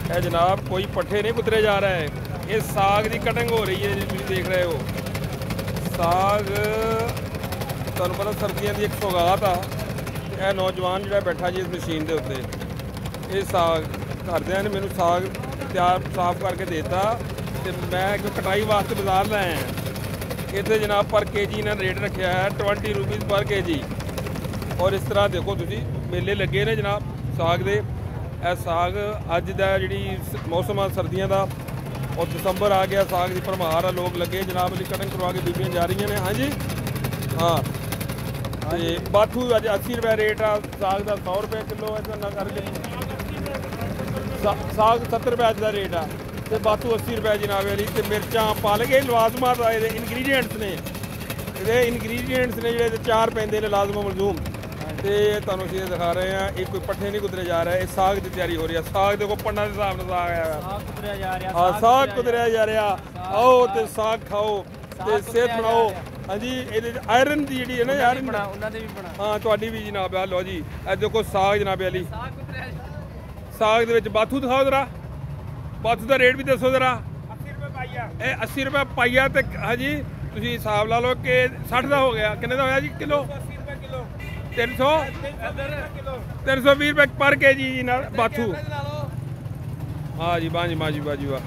ਇਹ जनाब कोई पट्ठे नहीं कुतरे जा रहा है, ये साग की कटिंग हो रही है जी, तुम देख रहे हो। साग तुहानू पता सर्दियों की एक सौगात आ। यह नौजवान जो बैठा जी इस मशीन के उत्ते, ये साग घरदियां ने मैनू साग तैयार साफ करके देता तो मैं एक कटाई वास्ते बाजार लै आया। इतने जनाब पर के जी इन्होंने रेट रखा है 20 रुपीज़ पर के जी। और इस तरह देखो तुसी मेले लगे ने जनाब साग दे। यह साग अज दा जी मौसम आ सर्दियों का, और दिसंबर आ गया, साग की भरमार आ, लोग लगे जनाब की कटिंग करवा के बीबियां जा रही ने। हाँ जी हाँ, तो बाथू अज 80 रुपये रेट आ साग का, 100 रुपये किलो है करके साग 70 रुपये अज का रेट आ, तो बाथू 80 रुपये जनाब वाली। तो मिर्चा पालक ये लवाजमात इनग्रीडियंट्स ने, ये इनग्रीडियंट्स ने जो चार पैंदे ने लाजम मलजूम। तो तुहानू असीं दिखा रहे हैं, ये कोई पट्ठे नहीं कुतरे जा रहे, ये साग की तैयारी हो रही है। साग देखो पन्ना के हिसाब से साग आया, हाँ साग कुतरिया जा रहा। आओ तो साग खाओ तो सेहत बनाओ। हाँ जी, ये आयरन की जी है ना यार, हाँ तुहाडी भी जनाब आ। लो जी ए देखो साग जनाब वाली, साग दे विच बाथू दिखाओ जरा, बाथू का रेट भी दसो जरा। 80 रुपये पाइया, 80 रुपये पाइया। तो हाँ जी तुसीं हिसाब ला लो कि 60 का हो गया, किन्ने का होया जी किलो? 320 रुपये पर के जी ना बाथू। हाँ जी, बाजी बाजी बाजी वाह।